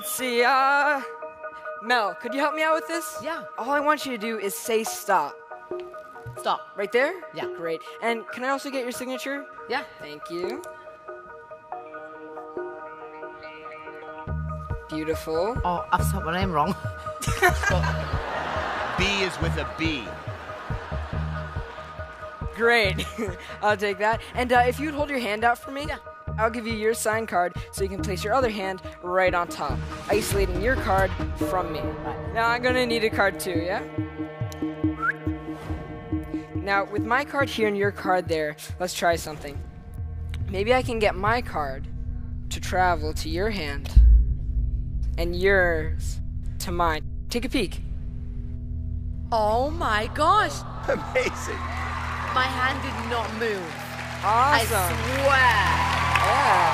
let's see. Mel, could you help me out with this? Yeah. All I want you to do is say stop. Stop. Right there? Yeah. Great. And can I also get your signature? Yeah. Thank you. Beautiful. Oh, I've spelled my name wrong. B is with a B. Great. I'll take that. And if you'd hold your hand out for me, Yeah. I'll give you your signed card so you can place your other hand right on top, isolating your card from me. Right. Now I'm gonna need a card too, yeah? Now with my card here and your card there, let's try something. Maybe I can get my card to travel to your hand and yours to mine. Take a peek. Oh my gosh. Amazing. My hand did not move. Awesome. I swear. Yeah.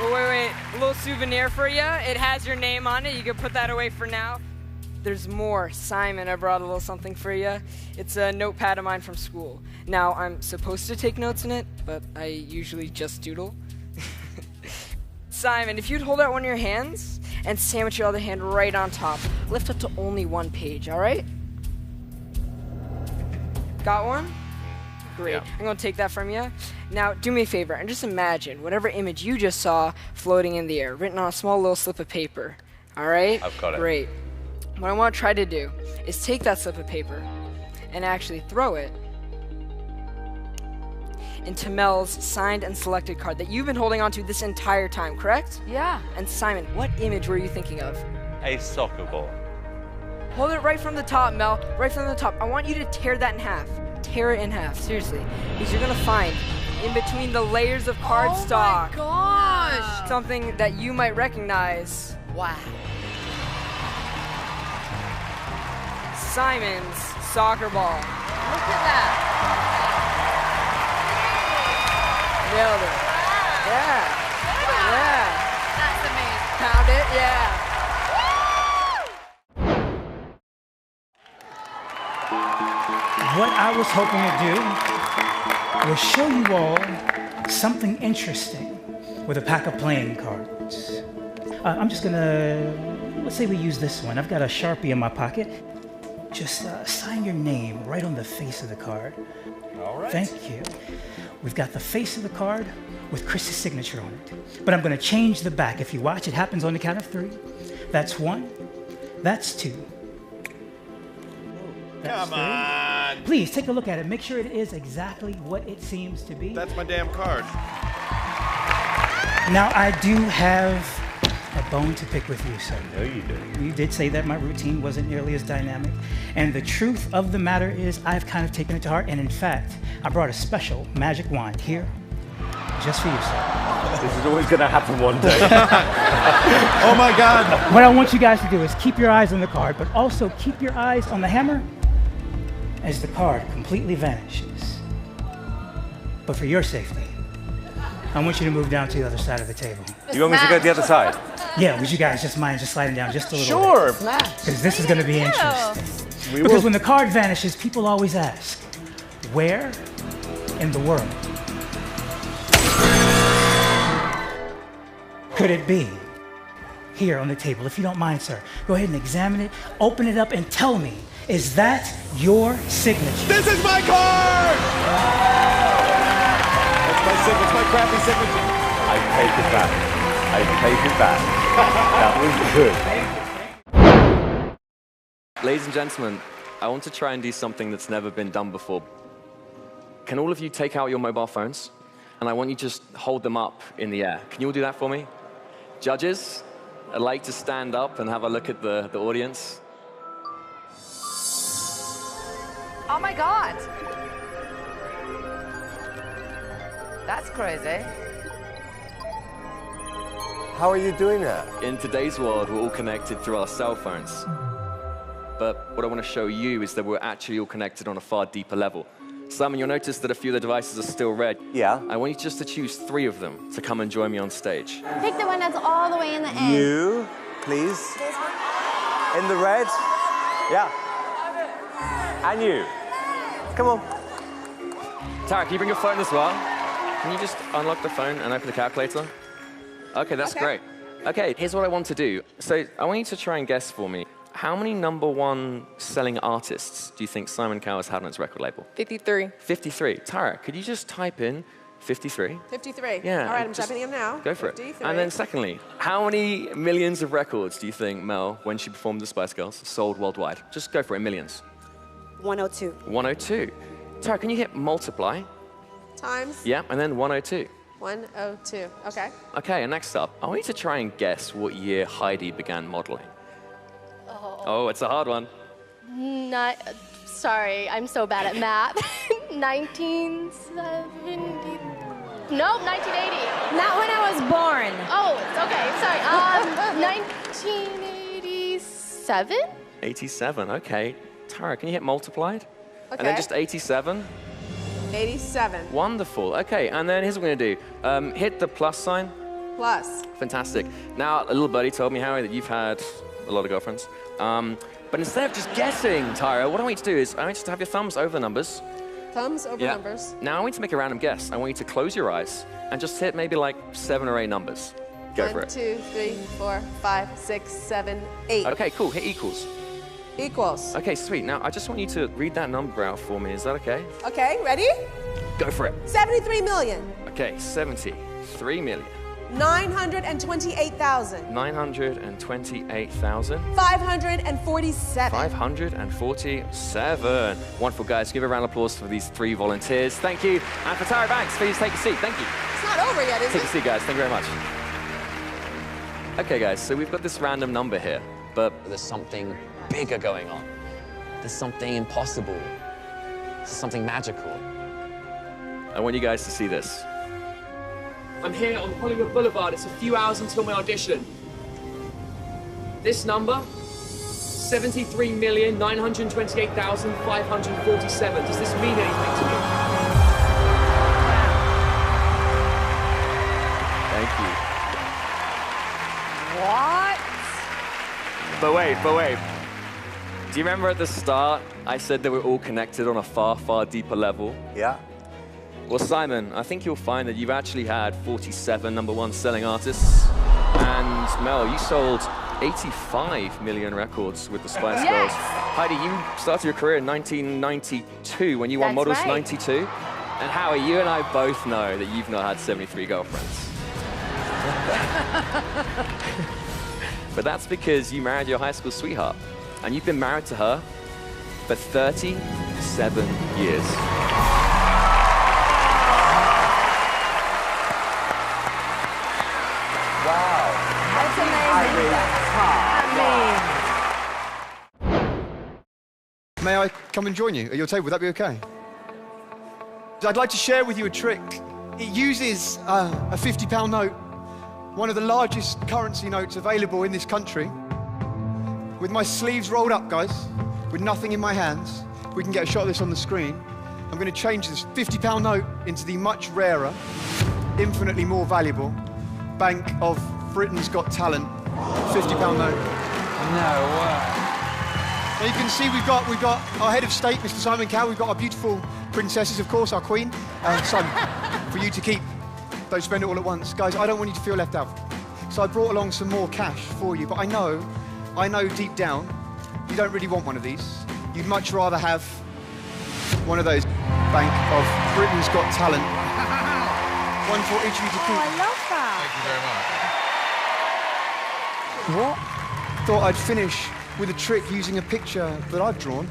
Well, wait. A little souvenir for you. It has your name on it. You can put that away for now. There's more. Simon, I brought a little something for you. It's a notepad of mine from school. Now, I'm supposed to take notes in it, but I usually just doodle. Simon, if you'd hold out one of your hands and sandwich your other hand right on top, lift up to only one page, all right? Got one? Great. Yeah. I'm going to take that from you. Now, do me a favor and just imagine whatever image you just saw floating in the air, written on a small little slip of paper. All right? I've got it. Great. What I want to try to do is take that slip of paper and actually throw it into Mel's signed and selected card that you've been holding onto this entire time, correct? Yeah. And Simon, what image were you thinking of? A soccer ball. Hold it right from the top, Mel. Right from the top. I want you to tear that in half. Tear it in half, seriously. Because you're going to find in between the layers of cardstock Oh my gosh. something that you might recognize. Wow. Simon's soccer ball. Look at that. Nailed it. Yeah. Yeah. That's amazing. Found it? Yeah. What I was hoping to do was show you all something interesting with a pack of playing cards. I'm just gonna, let's say we use this one. I've got a Sharpie in my pocket. Just sign your name right on the face of the card. All right. Thank you. We've got the face of the card with Chris's signature on it. But I'm gonna change the back. If you watch, it happens on the count of 3. That's 1, that's 2. That's Come on. 3. Please take a look at it. Make sure it is exactly what it seems to be. That's my damn card. Now, I do have a bone to pick with you, sir. No, you do. You did say that my routine wasn't nearly as dynamic. And the truth of the matter is I've kind of taken it to heart. And in fact, I brought a special magic wand here just for you, sir. This is always going to happen one day. Oh my God. What I want you guys to do is keep your eyes on the card, but also keep your eyes on the hammer as the card completely vanishes. But for your safety, I want you to move down to the other side of the table. You want me to go to the other side? Yeah, would you guys just mind just sliding down just a little Sure. bit? Because this is going to be interesting. We Because will. when the card vanishes, people always ask, where in the world could it be? Here on the table, if you don't mind, sir. Go ahead and examine it, open it up, and tell me, is that your signature? This is my card! That's my crappy signature. I take it back. I take it back. That was good. Ladies and gentlemen, I want to try and do something that's never been done before. Can all of you take out your mobile phones? And I want you to just hold them up in the air. Can you all do that for me? Judges, I'd like to stand up and have a look at the audience. Oh my God. That's crazy. How are you doing that? In today's world, we're all connected through our cell phones. But what I want to show you is that we're actually all connected on a far deeper level. Simon, you'll notice that a few of the devices are still red. Yeah. I want you just to choose 3 of them to come and join me on stage. Pick the one that's all the way in the end. You, please. In the red. Yeah. And you. Come on. Tara, can you bring your phone as well? Can you just unlock the phone and open the calculator? Okay, that's great. Okay, here's what I want to do. So I want you to try and guess for me. How many #1 selling artists do you think Simon Cowell has had on his record label? 53. 53. Tara, could you just type in 53? 53. Yeah. All right, I'm typing them now. Go for 53. it. And then secondly, how many millions of records do you think Mel, when she performed the Spice Girls, sold worldwide? Just go for it, millions. 102. 102. Tara, can you hit multiply? Times? Yeah, and then 102. 102. Okay. Okay, and next up, I want you to try and guess what year Heidi began modeling. Oh, it's a hard one. Sorry, I'm so bad at math. 1970. Nope, 1980. Not when I was born. Oh, it's okay. Sorry. 1987. 87, okay. Tara, can you hit multiplied? Okay. And then just 87. 87. Wonderful. Okay, and then here's what we're going to do. Hit the plus sign. Plus. Fantastic. Now, a little buddy told me, Harry, that you've had a lot of girlfriends. But instead of just guessing, Tyra, what I want you to do is I want you to have your thumbs over the numbers. Thumbs over numbers. Now, I want you to make a random guess. I want you to close your eyes and just hit maybe like 7 or 8 numbers. Go for it. 1, 2, 3, 4, 5, 6, 7, 8. Okay, cool. Hit equals. Equals. Okay, sweet. Now, I just want you to read that number out for me. Is that okay? Okay, ready? Go for it. 73 million. Okay, 73 million. 928,000. 928,000. 547. 547. Wonderful, guys. Give a round of applause for these 3 volunteers. Thank you. And for Tyra Banks, please take a seat. Thank you. It's not over yet, is Take a it? seat, guys. Thank you very much. Okay, guys, so we've got this random number here, but there's something bigger going on. There's something impossible. There's something magical. I want you guys to see this. I'm here on Hollywood Boulevard. It's a few hours until my audition. This number, 73,928,547. Does this mean anything to you? Thank you. What? But wait. Do you remember at the start, I said that we're all connected on a far, far deeper level? Yeah. Well, Simon, I think you'll find that you've actually had 47 #1 selling artists. And Mel, you sold 85 million records with the Spice Girls. Heidi, you started your career in 1992 when you won Models 92. And Howie, you and I both know that you've not had 73 girlfriends. But that's because you married your high school sweetheart. And you've been married to her for 37 years. Wow. That's amazing. May I come and join you at your table? Would that be okay? I'd like to share with you a trick. It uses a £50 note, one of the largest currency notes available in this country. With my sleeves rolled up, guys, with nothing in my hands, we can get a shot of this on the screen. I'm going to change this £50 note into the much rarer, infinitely more valuable Bank of Britain's Got Talent £50 note. No way. Now you can see we've got our head of state, Mr. Simon Cowell. We've got our beautiful princesses, of course, our queen, Simon, for you to keep. Don't spend it all at once. Guys, I don't want you to feel left out. So I brought along some more cash for you, but I know deep down, you don't really want one of these. You'd much rather have one of those Bank of Britain's Got Talent. One for each of you to keep. Oh, I love that. Thank you very much. What? Thought I'd finish with a trick using a picture that I've drawn.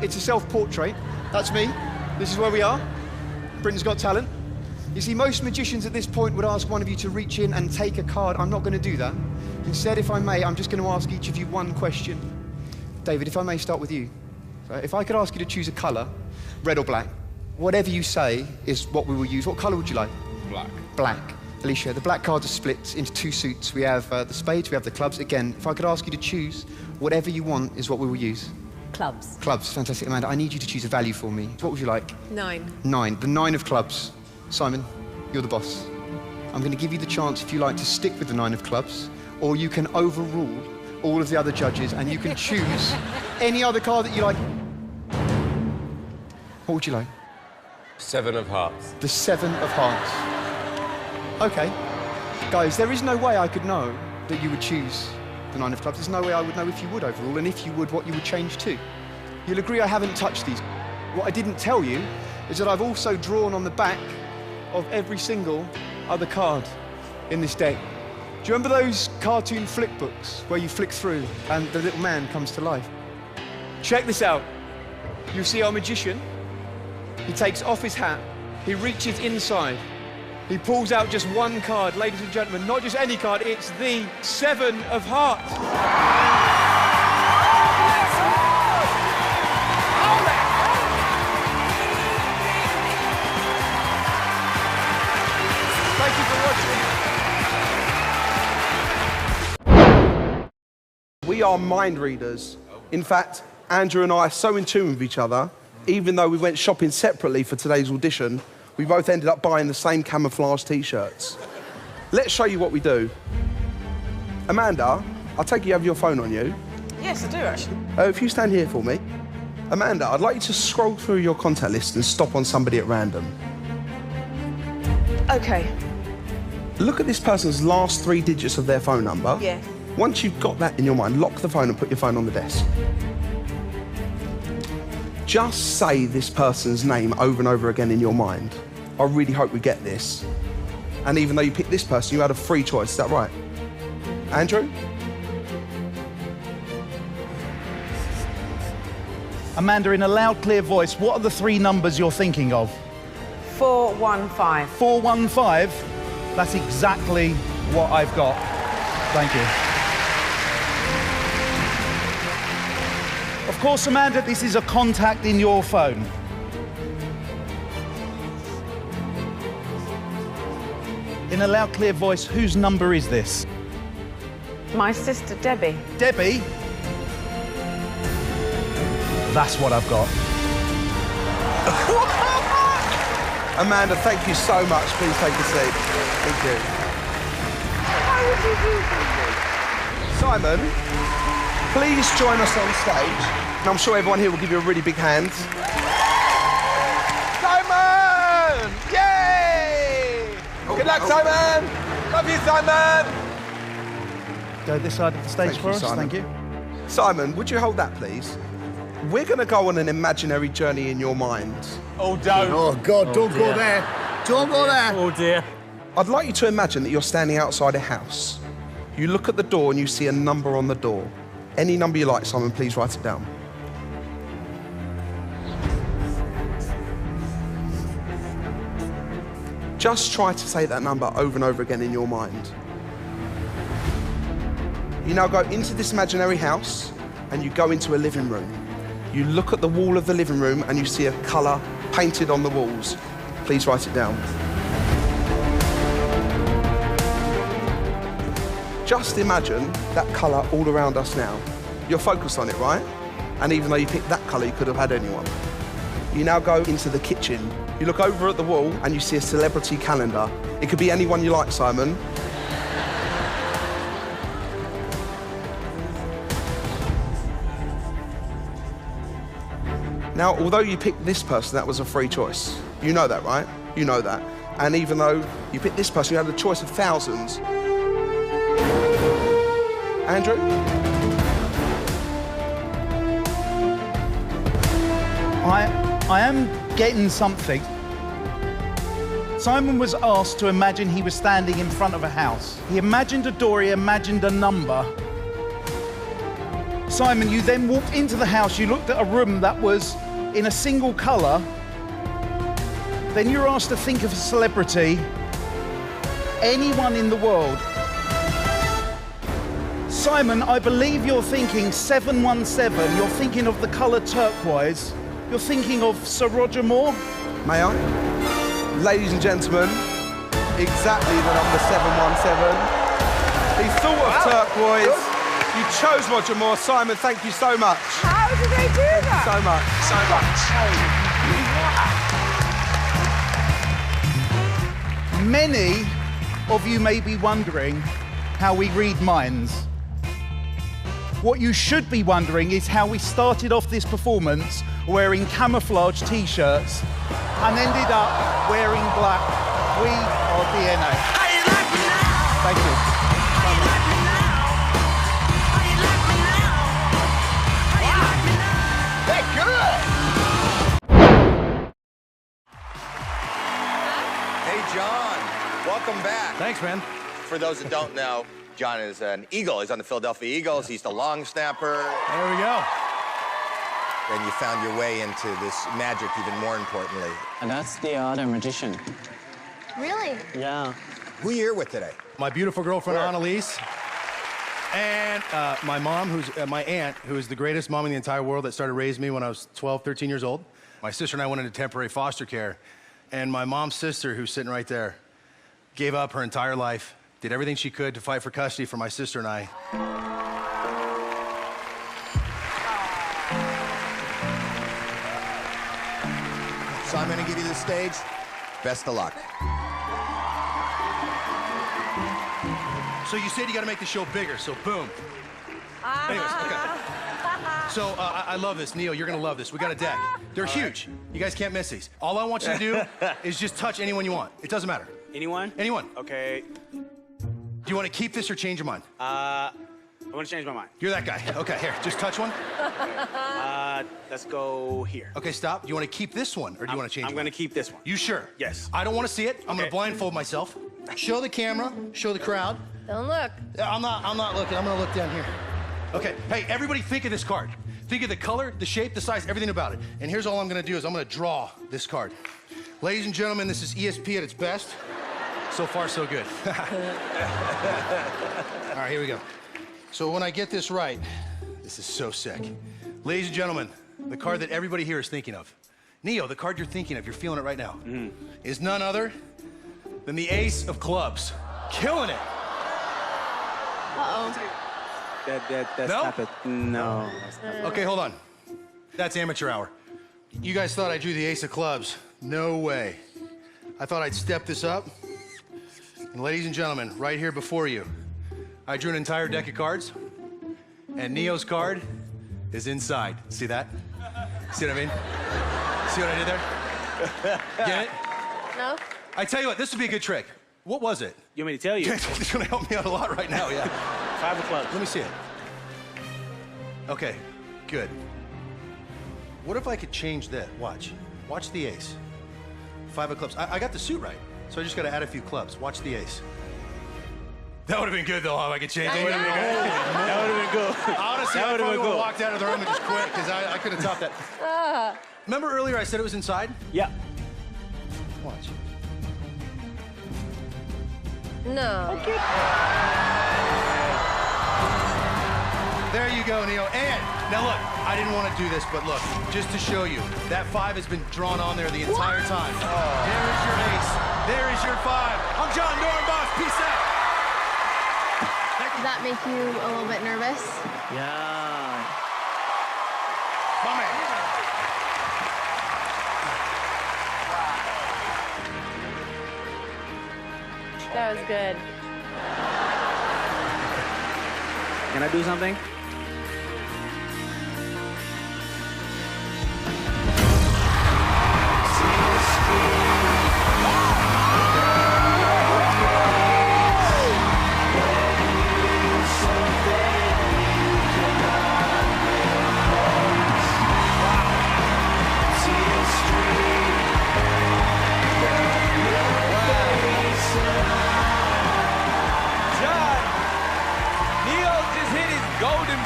It's a self-portrait. That's me. This is where we are. Britain's Got Talent. You see, most magicians at this point would ask one of you to reach in and take a card. I'm not going to do that. Instead, if I may, I'm just going to ask each of you one question. David, if I may start with you. If I could ask you to choose a colour, red or black, whatever you say is what we will use. What colour would you like? Black. Black. Alicia, the black cards are split into 2 suits. We have the spades, we have the clubs. Again, if I could ask you to choose, whatever you want is what we will use. Clubs. Clubs, fantastic. Amanda, I need you to choose a value for me. What would you like? 9. 9. The 9 of clubs. Simon, you're the boss. I'm going to give you the chance, if you like, to stick with the 9 of clubs, or you can overrule all of the other judges and you can choose any other card that you like. What would you like? 7 of hearts. The 7 of hearts. Okay. Guys, there is no way I could know that you would choose the 9 of clubs. There's no way I would know if you would overall, and if you would, what you would change to. You'll agree I haven't touched these. What I didn't tell you is that I've also drawn on the back of every single other card in this deck. Do you remember those cartoon flick books where you flick through and the little man comes to life? Check this out. You see our magician. He takes off his hat. He reaches inside. He pulls out just one card, ladies and gentlemen. Not just any card, it's the 7 of Hearts. Thank you for watching. We are mind readers. In fact, Andrew and I are so in tune with each other, even though we went shopping separately for today's audition, we both ended up buying the same camouflage t-shirts. Let's show you what we do. Amanda, I take it you have your phone on you. Yes, I do, actually. If you stand here for me. Amanda, I'd like you to scroll through your contact list and stop on somebody at random. OK. Look at this person's last 3 digits of their phone number. Yeah. Once you've got that in your mind, lock the phone and put your phone on the desk. Just say this person's name over and over again in your mind. I really hope we get this. And even though you picked this person, you had a free choice, is that right? Andrew? Amanda, in a loud, clear voice, what are the 3 numbers you're thinking of? 415. 415? That's exactly what I've got. Thank you. Of course, Amanda, this is a contact in your phone. In a loud, clear voice, whose number is this? My sister, Debbie. Debbie? That's what I've got. Amanda, thank you so much. Please take a seat. Thank you. How would you do that? Simon, please join us on stage. And I'm sure everyone here will give you a really big hand. Simon! Yay! Good luck, Simon! Love you, Simon! Go this side of the stage for us, Simon. thank you. Simon, would you hold that, please? We're going to go on an imaginary journey in your mind. Oh, don't. Oh, God, don't go there. Don't go there. Oh, dear. I'd like you to imagine that you're standing outside a house. You look at the door and you see a number on the door. Any number you like, Simon, please write it down. Just try to say that number over and over again in your mind. You now go into this imaginary house and you go into a living room. You look at the wall of the living room and you see a colour painted on the walls. Please write it down. Just imagine that colour all around us now. You're focused on it, right? And even though you picked that colour, you could have had anyone. You now go into the kitchen. You look over at the wall and you see a celebrity calendar. It could be anyone you like, Simon. Now, although you picked this person, that was a free choice. You know that, right? You know that. And even though you picked this person, you had a choice of thousands. Andrew? I am getting something. Simon was asked to imagine he was standing in front of a house. He imagined a door, he imagined a number. Simon, you then walked into the house, you looked at a room that was in a single colour. Then you were asked to think of a celebrity, anyone in the world. Simon, I believe you're thinking 717, you're thinking of the colour turquoise, you're thinking of Sir Roger Moore. May I? Ladies and gentlemen, exactly the number 717. He thought of turquoise. You chose Roger Moore. Simon, thank you so much. How did they do that? So much. So much. Many of you may be wondering how we read minds. What you should be wondering is how we started off this performance wearing camouflage t-shirts and ended up wearing black. We are DNA. Thank you. They're good. Hey, John. Welcome back. Thanks, man. For those that don't know, John is an Eagle. He's on the Philadelphia Eagles. He's the long snapper. There we go. And you found your way into this magic even more importantly. And that's the art of magician. Really? Yeah. Who are you here with today? My beautiful girlfriend, Annalise. And my mom, who's my aunt, who is the greatest mom in the entire world that started raising me when I was 12, 13 years old. My sister and I went into temporary foster care. And my mom's sister, who's sitting right there, gave up her entire life, did everything she could to fight for custody for my sister and I. So I'm going to give you the stage. Best of luck. So you said you got to make the show bigger, so boom. Anyways, okay. So I love this. Neil, you're going to love this. We got a deck. They're huge. You guys can't miss these. All I want you to do is just touch anyone you want. It doesn't matter. Anyone? Anyone. Okay. Do you want to keep this or change your mind? I want to change my mind. You're that guy. Okay, here, just touch one. Let's go here. Okay, stop. Do you want to keep this one or do you want to change I'm going to keep this one. You sure? Yes. I don't want to see it. I'm going to blindfold myself. Show the camera. Show the crowd. Don't look. I'm not looking. I'm going to look down here. Okay, hey, everybody think of this card. Think of the color, the shape, the size, everything about it. And here's all I'm going to do is I'm going to draw this card. Ladies and gentlemen, this is ESP at its best. So far, so good. All right, here we go. So when I get this right, this is so sick. Ladies and gentlemen, the card that everybody here is thinking of. Neo, the card you're thinking of, you're feeling it right now, is none other than the Ace of Clubs. Killing it. Uh-oh. That's No? not it. No. Okay, hold on. That's amateur hour. You guys thought I drew the Ace of Clubs. No way. I thought I'd step this up. And ladies and gentlemen, right here before you, I drew an entire deck of cards, and Neo's card is inside. See that? See what I mean? See what I did there? Get it? No? I tell you what, this would be a good trick. What was it? You want me to tell you? It's gonna help me out a lot right now, yeah. 5 of clubs. Let me see it. Okay, good. What if I could change that? Watch. Watch the ace. 5 of clubs. I got the suit right, so I just gotta add a few clubs. Watch the ace. That would have been good, though, how I could change it. That would have been good. Honestly, I probably would have walked out of the room and just quit, because I could have topped that. Remember earlier I said it was inside? Yeah. Watch. No. Okay. There you go, Neo. And now look, I didn't want to do this, but look, just to show you, that 5 has been drawn on there the entire time. There is your ace. There is your 5. I'm John Dornbos. Peace out. Does that make you a little bit nervous? Yeah. My man. That was good. Can I do something?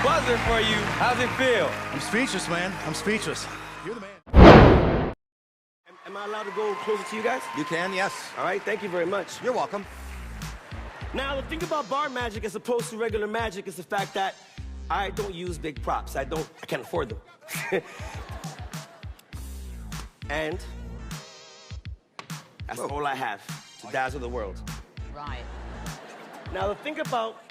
Buzzer for you. How's it feel? I'm speechless, man. I'm speechless. You're the man. Am I allowed to go closer to you guys? You can, yes. All right, thank you very much. You're welcome. Now, the thing about bar magic as opposed to regular magic is the fact that I don't use big props. I can't afford them. And that's all I have to dazzle the world. Right. Now, the thing about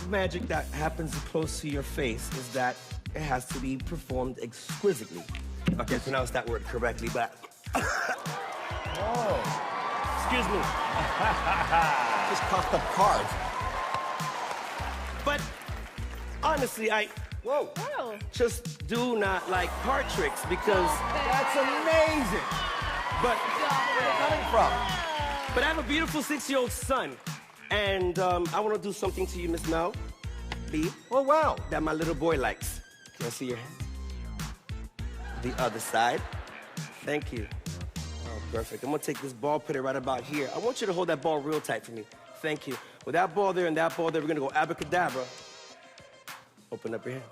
magic that happens close to your face is that it has to be performed exquisitely. If I can pronounce that word correctly, but... Oh. Excuse me. Just coughed up cards. But honestly, I just do not like card tricks because... That's amazing. But where are you coming from? But I have a beautiful 6-year-old son. And I want to do something to you, Miss Mel. B. Oh, wow. That my little boy likes. Can I see your hand? The other side. Thank you. Oh, perfect. I'm gonna take this ball, put it right about here. I want you to hold that ball real tight for me. Thank you. With that ball there and that ball there, we're gonna go abracadabra. Open up your hand.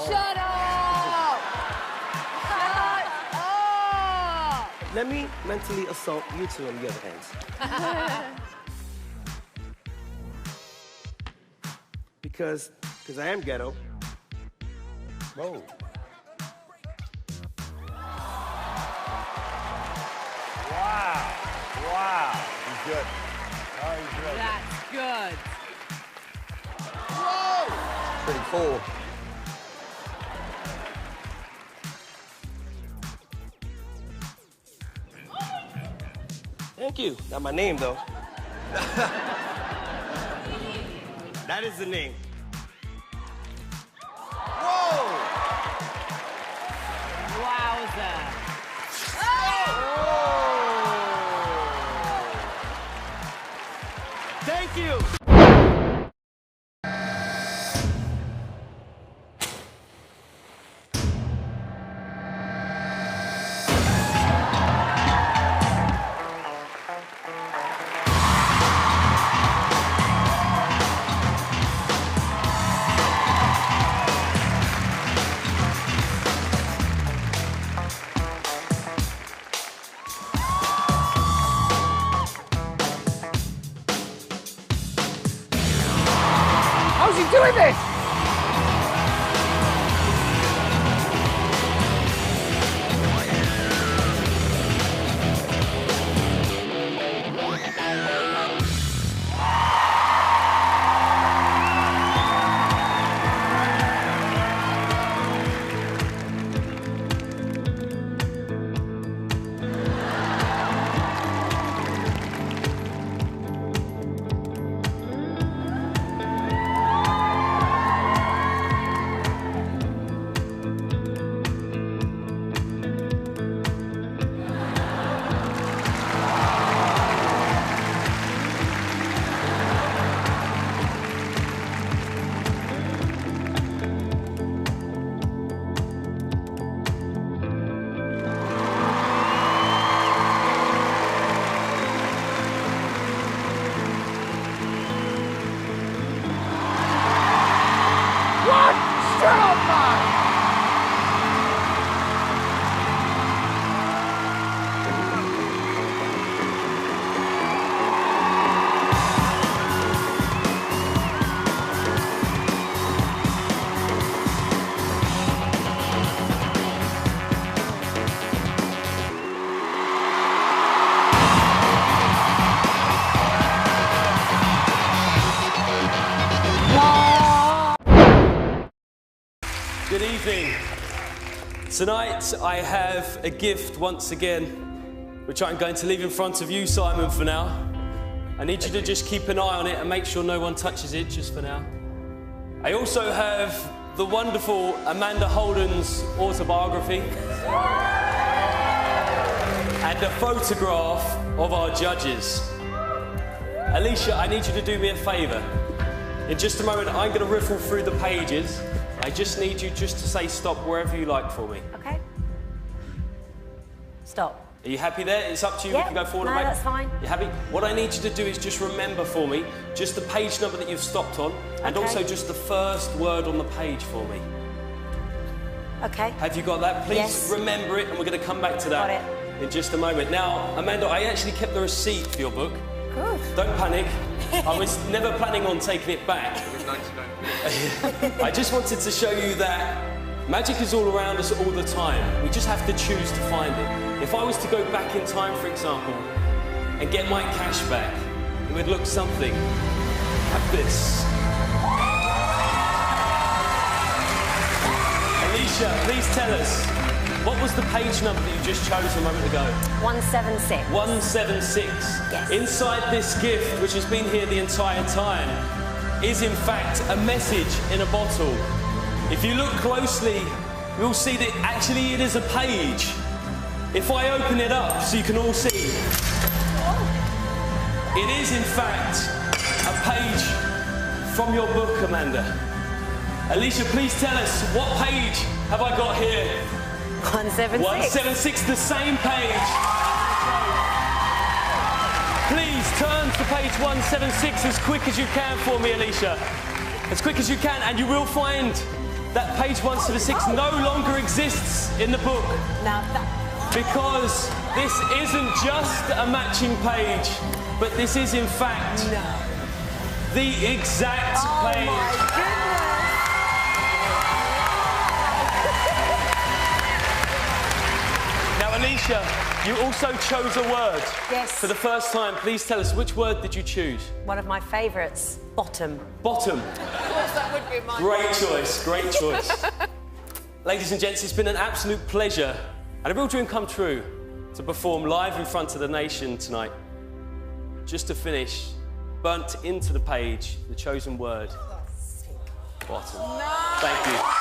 Shut up! Shut up! Let me mentally assault you two on the other hands. Because I am ghetto. Whoa. Wow. Wow. He's good. Oh, he's really That's good. Whoa! pretty cool. Thank you. Not my name, though. That is the name. Whoa! Wowza. Thank you. How's he doing this? What? Shut up, man! Good evening. Tonight I have a gift once again, which I'm going to leave in front of you, Simon, for now. I need you to just keep an eye on it and make sure no one touches it just for now. I also have the wonderful Amanda Holden's autobiography and a photograph of our judges. Alicia, I need you to do me a favour. In just a moment, I'm going to riffle through the pages. I just need you just to say stop wherever you like for me. Okay. Stop. Are you happy there? It's up to you. Yep. We can go forward No, and back. that's fine. You happy? What I need you to do is just remember for me just the page number that you've stopped on and Okay. also just the first word on the page for me. Okay. Have you got that? Please Yes. remember it and we're going to come back to that Got in just a moment. Now, Amanda, I actually kept the receipt for your book. Good. Don't panic. I was never planning on taking it back. I just wanted to show you that magic is all around us all the time. We just have to choose to find it. If I was to go back in time, for example, and get my cash back, it would look something like this. Alicia, please tell us, what was the page number that you just chose a moment ago? 176. 176. Yes. Inside this gift, which has been here the entire time, is in fact a message in a bottle. If you look closely, you'll see that actually it is a page. If I open it up so you can all see. It is, in fact, a page from your book, Amanda. Alicia, please tell us, what page have I got here? 176. 176, the same page. Please turn to page 176 as quick as you can for me, Alicia. As quick as you can, and you will find that page 176 no longer exists in the book. Because this isn't just a matching page, but this is, in fact, the exact page. My goodness. Now, Alicia, you also chose a word. Yes. For the first time, please tell us, which word did you choose? One of my favourites, bottom. Bottom. Of course, that would be my Great choice, great choice. Ladies and gents, it's been an absolute pleasure and a real dream come true to perform live in front of the nation tonight. Just to finish, burnt into the page, the chosen word, bottom. No. Thank you.